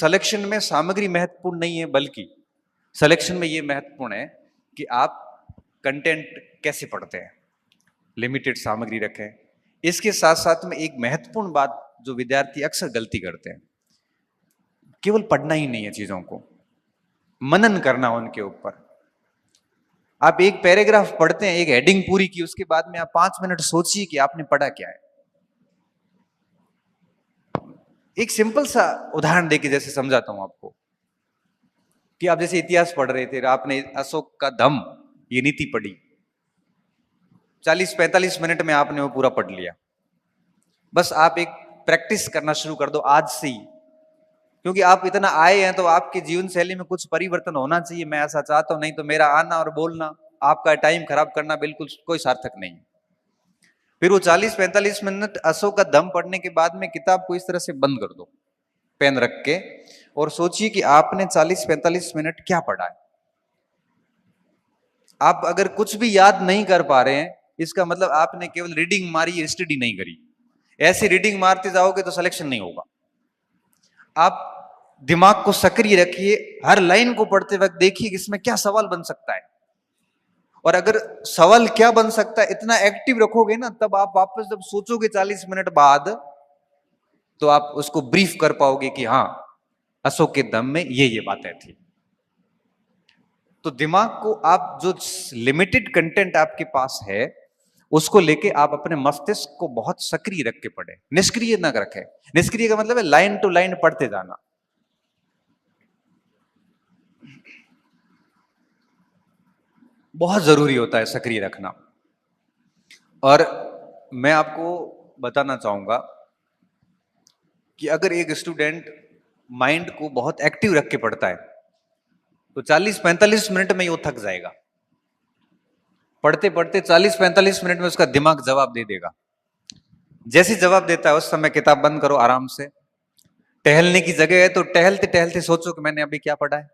Selection में सामग्री महत्वपूर्ण नहीं है, बल्कि सिलेक्शन में ये महत्वपूर्ण है कि आप कंटेंट कैसे पढ़ते हैं, लिमिटेड सामग्री रखें। इसके साथ साथ में एक महत्वपूर्ण बात जो विद्यार्थी अक्सर गलती करते हैं, केवल पढ़ना ही नहीं है, चीजों को मनन करना उनके ऊपर। आप एक पैराग्राफ पढ़ते हैं, एक हेडिंग पूरी की, उसके बाद में आप 5 मिनट सोचिए कि आपने पढ़ा क्या है। एक सिंपल सा उदाहरण देके जैसे समझाता हूं आपको कि आप जैसे इतिहास पढ़ रहे थे, आपने अशोक का दम ये नीति पढ़ी, 40-45 मिनट में आपने वो पूरा पढ़ लिया। बस आप एक प्रैक्टिस करना शुरू कर दो आज से ही, क्योंकि आप इतना आए हैं तो आपकी जीवन शैली में कुछ परिवर्तन होना चाहिए। मैं ऐसा चाहता हूं, नहीं तो मेरा आना और बोलना, आपका टाइम खराब करना बिल्कुल कोई सार्थक नहीं। फिर वो 40-45 मिनट अशोक का दम पढ़ने के बाद में किताब को इस तरह से बंद कर दो पेन रख के, और सोचिए कि आपने 40-45 मिनट क्या पढ़ा है। आप अगर कुछ भी याद नहीं कर पा रहे हैं, इसका मतलब आपने केवल रीडिंग मारी है, स्टडी नहीं करी। ऐसी रीडिंग मारते जाओगे तो सिलेक्शन नहीं होगा। आप दिमाग को सक्रिय रखिए, हर लाइन को पढ़ते वक्त देखिए कि इसमें क्या सवाल बन सकता है, और अगर सवाल क्या बन सकता है इतना एक्टिव रखोगे ना, तब आप वापस जब सोचोगे 40 मिनट बाद, तो आप उसको ब्रीफ कर पाओगे कि हाँ, अशोक के दम में ये बातें थी। तो दिमाग को आप जो लिमिटेड कंटेंट आपके पास है उसको लेके आप अपने मस्तिष्क को बहुत सक्रिय रख के पढ़े, निष्क्रिय ना रखें। निष्क्रिय का मतलब है लाइन टू लाइन पढ़ते जाना। बहुत जरूरी होता है सक्रिय रखना। और मैं आपको बताना चाहूंगा कि अगर एक स्टूडेंट माइंड को बहुत एक्टिव रख के पढ़ता है तो 40-45 मिनट में वो थक जाएगा। पढ़ते पढ़ते 40-45 मिनट में उसका दिमाग जवाब दे देगा। जैसे जवाब देता है उस समय किताब बंद करो, आराम से टहलने की जगह है तो टहलते टहलते सोचो कि मैंने अभी क्या पढ़ा है।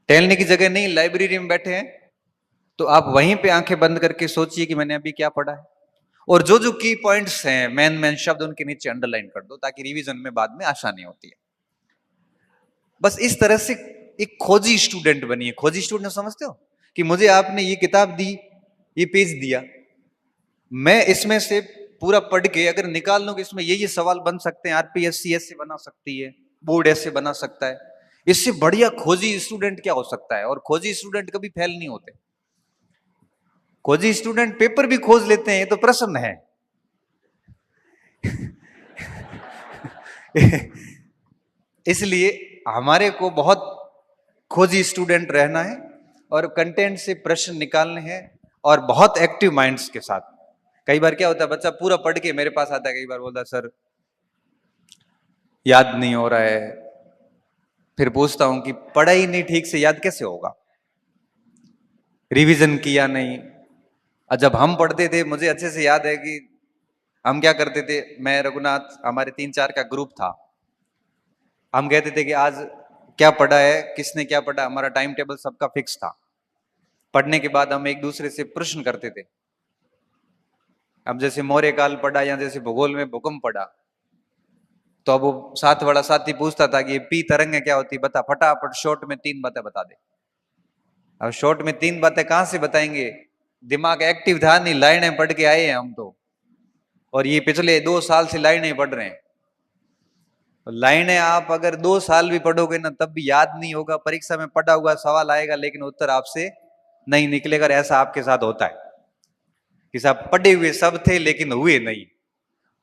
टहलने की जगह नहीं, लाइब्रेरी में बैठे हैं तो आप वहीं पे आंखें बंद करके सोचिए कि मैंने अभी क्या पढ़ा है, और जो जो की पॉइंट्स हैं, मेन शब्द, उनके नीचे अंडरलाइन कर दो ताकि रिवीजन में बाद में आसानी होती है। बस इस तरह से एक खोजी स्टूडेंट बनिए। खोजी स्टूडेंट समझते हो कि मुझे आपने ये किताब दी, ये पेज दिया, मैं इसमें से पूरा पढ़ के अगर निकाल लूं कि इसमें ये सवाल बन सकते हैं, आरपीएससी ऐसे बना सकती है, बोर्ड ऐसे बना सकता है, इससे बढ़िया खोजी स्टूडेंट क्या हो सकता है। और खोजी स्टूडेंट कभी फेल नहीं होते। खोजी स्टूडेंट पेपर भी खोज लेते हैं, ये तो प्रश्न है। इसलिए हमारे को बहुत खोजी स्टूडेंट रहना है और कंटेंट से प्रश्न निकालने हैं, और बहुत एक्टिव माइंड्स के साथ। कई बार क्या होता है, बच्चा पूरा पढ़ के मेरे पास आता है, कई बार बोलता है सर याद नहीं हो रहा है। फिर पूछता हूं कि पढ़ा ही नहीं ठीक से, याद कैसे होगा, रिवीजन किया नहीं। जब हम पढ़ते थे मुझे अच्छे से याद है कि हम क्या करते थे, मैं रघुनाथ, हमारे 3-4 का ग्रुप था, हम कहते थे कि आज क्या पढ़ा है, किसने क्या पढ़ा, हमारा टाइम टेबल सबका फिक्स था। पढ़ने के बाद हम एक दूसरे से प्रश्न करते थे। अब जैसे मौर्य काल पढ़ा या जैसे भूगोल में भूकंप पढ़ा, तो अब वो साथ वाला साथी पूछता था कि पी तरंग क्या होती, बता फटाफट शॉर्ट में 3 बातें बता दे। अब शॉर्ट में 3 बातें कहां से बताएंगे, दिमाग एक्टिव था नहीं, लाइनें पढ़ के आए हैं हम तो, और ये पिछले 2 साल से लाइनें पढ़ रहे हैं। लाइनें आप अगर 2 साल भी पढ़ोगे ना तब भी याद नहीं होगा। परीक्षा में पढ़ा हुआ सवाल आएगा लेकिन उत्तर आपसे नहीं निकलेगा। ऐसा आपके साथ होता है कि साहब पढ़े हुए सब थे लेकिन हुए नहीं,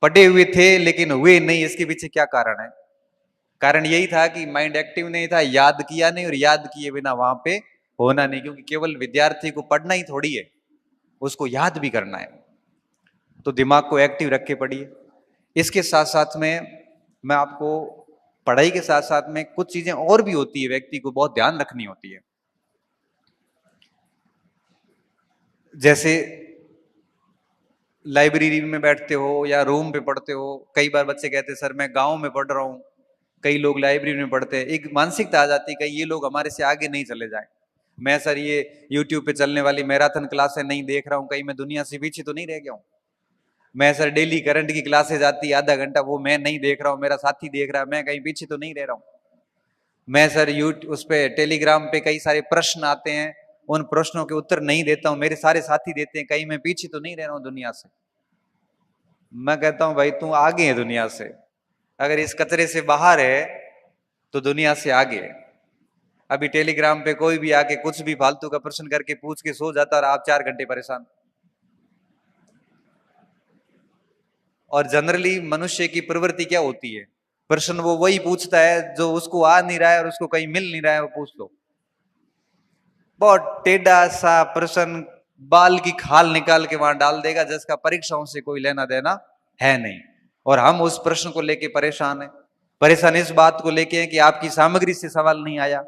पढ़े हुए थे लेकिन हुए नहीं। इसके पीछे क्या कारण है? कारण यही था कि माइंड एक्टिव नहीं था, याद किया नहीं, और याद किए बिना वहां पे होना नहीं। क्योंकि केवल विद्यार्थी को पढ़ना ही थोड़ी है, उसको याद भी करना है। तो दिमाग को एक्टिव रख के पढ़िए। इसके साथ साथ में मैं आपको, पढ़ाई के साथ साथ में कुछ चीजें और भी होती है, व्यक्ति को बहुत ध्यान रखनी होती है। जैसे लाइब्रेरी में बैठते हो या रूम पे पढ़ते हो, कई बार बच्चे कहते हैं सर मैं गांव में पढ़ रहा हूं, कई लोग लाइब्रेरी में पढ़ते हैं। एक मानसिकता आ जाती है कहीं ये लोग हमारे से आगे नहीं चले जाए। मैं सर ये यूट्यूब पे चलने वाली मैराथन क्लासें नहीं देख रहा हूं, कहीं मैं दुनिया से पीछे तो नहीं रह गया हूं। मैं सर डेली करंट की क्लासेज आती है आधा घंटा, वो मैं नहीं देख रहा हूं, मेरा साथी देख रहा है, मैं कहीं पीछे तो नहीं रह रहा हूं। मैं सर उस पे टेलीग्राम पे कई सारे प्रश्न आते हैं, उन प्रश्नों के उत्तर नहीं देता हूं, मेरे सारे साथी देते हैं, कहीं मैं पीछे तो नहीं रह रहा हूं दुनिया से। मैं कहता हूं भाई तू आगे है दुनिया से, अगर इस कचरे से बाहर है तो दुनिया से आगे है। अभी टेलीग्राम पे कोई भी आके कुछ भी फालतू का प्रश्न करके पूछ के सो जाता और आप 4 घंटे परेशान। और जनरली मनुष्य की प्रवृत्ति क्या होती है, प्रश्न वो वही पूछता है जो उसको आ नहीं रहा है और उसको कहीं मिल नहीं रहा है, वो पूछ लो। बहुत टेढ़ा सा प्रश्न, बाल की खाल निकाल के वहां डाल देगा, जिसका परीक्षाओं से कोई लेना देना है नहीं। और हम उस प्रश्न को लेके परेशान है। परेशान इस बात को लेके है कि आपकी सामग्री से सवाल नहीं आया,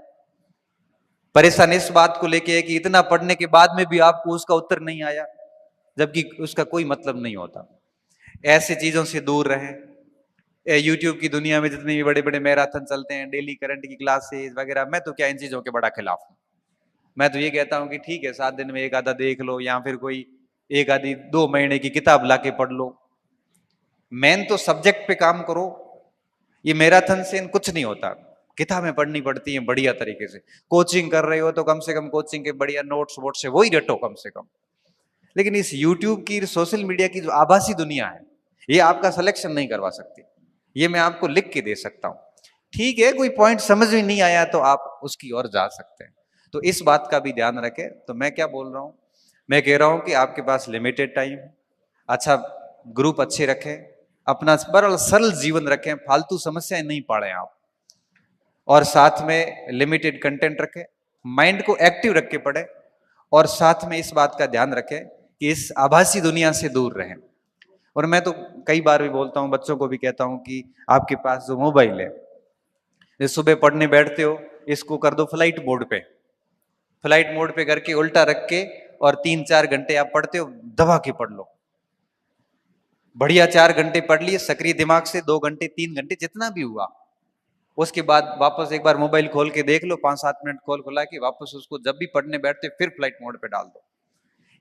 परेशान इस बात को लेके है कि इतना पढ़ने के बाद में भी आपको उसका उत्तर नहीं आया, जबकि उसका कोई मतलब नहीं होता। ऐसे चीजों से दूर रहें। यूट्यूब की दुनिया में जितने भी बड़े बड़े मैराथन चलते हैं, डेली करंट की क्लासेस वगैरह, मैं तो क्या इन चीजों के बड़ा खिलाफ हूं। मैं तो ये कहता हूं कि ठीक है 7 दिन में एक आधा देख लो, या फिर कोई एक आधी 2 महीने की किताब लाके पढ़ लो, मेन तो सब्जेक्ट पे काम करो। ये मैराथन से कुछ नहीं होता, किताबें पढ़नी पड़ती हैं बढ़िया तरीके से। कोचिंग कर रहे हो तो कम से कम कोचिंग के बढ़िया नोट्स वोट्स से वही रटो कम से कम। लेकिन इस यूट्यूब की, सोशल मीडिया की जो आभासी दुनिया है, ये आपका सिलेक्शन नहीं करवा सकती। ये मैं आपको लिख के दे सकता हूं। ठीक है, कोई पॉइंट समझ में नहीं आया तो आप उसकी ओर जा सकते हैं। तो इस बात का भी ध्यान रखें। तो मैं क्या बोल रहा हूं, मैं कह रहा हूं कि आपके पास लिमिटेड टाइम, अच्छा ग्रुप अच्छे रखें, अपना सरल जीवन रखें, फालतू समस्याएं नहीं पाड़ें आप, और साथ में लिमिटेड कंटेंट रखें, माइंड को एक्टिव रख के पढ़ें, और साथ में इस बात का ध्यान रखें कि इस आभासी दुनिया से दूर रहें। और मैं तो कई बार भी बोलता हूं, बच्चों को भी कहता हूं कि आपके पास जो मोबाइल है, सुबह पढ़ने बैठते हो, इसको कर दो फ्लाइट मोड पे। फ्लाइट मोड पे करके उल्टा रख के, और 3-4 घंटे आप पढ़ते हो, दबा के पढ़ लो, बढ़िया 4 घंटे पढ़ लिए सक्रिय दिमाग से, 2 घंटे 3 घंटे जितना भी हुआ। उसके बाद वापस एक बार मोबाइल खोल के देख लो, 5-7 मिनट खोल खुला के वापस उसको जब भी पढ़ने बैठते फिर फ्लाइट मोड पे डाल दो।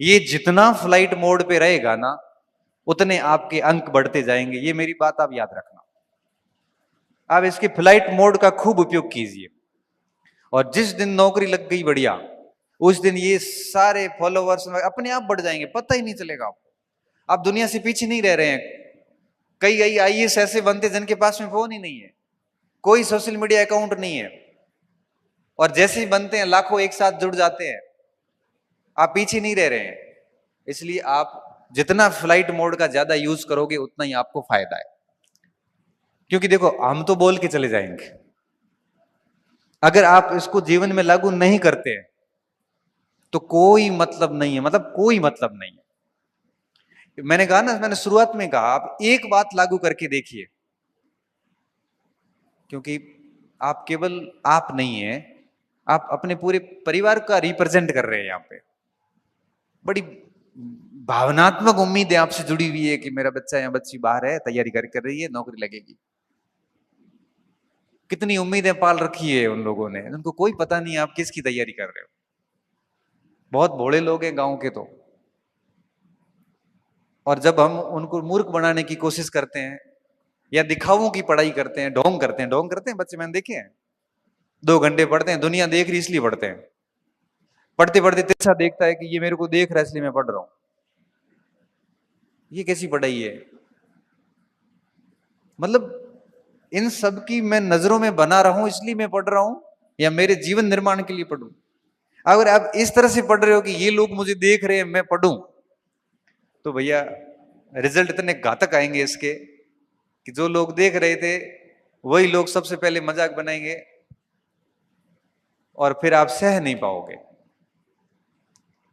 ये जितना फ्लाइट मोड पे रहेगा ना, उतने आपके अंक बढ़ते जाएंगे। ये मेरी बात आप याद रखना। आप इसके फ्लाइट मोड का खूब उपयोग कीजिए, और जिस दिन नौकरी लग गई बढ़िया, उस दिन ये सारे फॉलोवर्स अपने आप बढ़ जाएंगे, पता ही नहीं चलेगा आपको। आप दुनिया से पीछे नहीं रह रहे हैं। कई कई आईएएस ऐसे बनते जिनके पास में फोन ही नहीं है, कोई सोशल मीडिया अकाउंट नहीं है, और जैसे ही बनते हैं लाखों एक साथ जुड़ जाते हैं। आप पीछे नहीं रह रहे हैं। इसलिए आप जितना फ्लाइट मोड का ज्यादा यूज करोगे उतना ही आपको फायदा है। क्योंकि देखो, हम तो बोल के चले जाएंगे, अगर आप इसको जीवन में लागू नहीं करते हैं तो कोई मतलब नहीं है, मतलब कोई मतलब नहीं है। मैंने कहा ना, मैंने शुरुआत में कहा, आप एक बात लागू करके देखिए, क्योंकि आप केवल आप नहीं है, आप अपने पूरे परिवार का रिप्रेजेंट कर रहे हैं। यहाँ पे बड़ी भावनात्मक उम्मीद है आपसे जुड़ी हुई है कि मेरा बच्चा या बच्ची बाहर है, तैयारी कर रही है, नौकरी लगेगी। कितनी उम्मीदें पाल रखी है उन लोगों ने, उनको कोई पता नहीं आप किसकी तैयारी कर रहे हो। बहुत भोले लोग हैं गांव के तो। और जब हम उनको मूर्ख बनाने की कोशिश करते हैं, या दिखावों की पढ़ाई करते हैं, ढोंग करते हैं बच्चे, मैंने देखे हैं। 2 घंटे पढ़ते हैं, दुनिया देख रही इसलिए पढ़ते हैं, पढ़ते पढ़ते तिरछा देखता है कि ये मेरे को देख रहा है इसलिए मैं पढ़ रहा हूं। ये कैसी पढ़ाई है? मतलब इन सब की मैं नजरों में बना रहा हूं इसलिए मैं पढ़ रहा हूं, या मेरे जीवन निर्माण के लिए पढ़ूं? अगर आप इस तरह से पढ़ रहे हो कि ये लोग मुझे देख रहे हैं मैं पढ़ूं, तो भैया रिजल्ट इतने घातक आएंगे इसके कि जो लोग देख रहे थे वही लोग सबसे पहले मजाक बनाएंगे, और फिर आप सह नहीं पाओगे।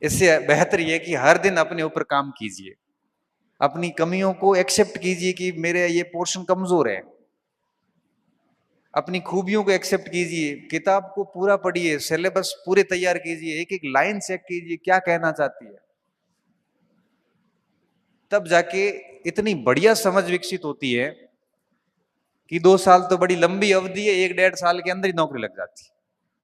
इससे बेहतर यह कि हर दिन अपने ऊपर काम कीजिए, अपनी कमियों को एक्सेप्ट कीजिए कि मेरे ये पोर्शन कमजोर है, अपनी खूबियों को एक्सेप्ट कीजिए, किताब को पूरा पढ़िए, सिलेबस पूरे तैयार कीजिए, एक एक लाइन चेक कीजिए क्या कहना चाहती है। तब जाके इतनी बढ़िया समझ विकसित होती है कि 2 साल तो बड़ी लंबी अवधि है, 1-1.5 साल के अंदर ही नौकरी लग जाती है।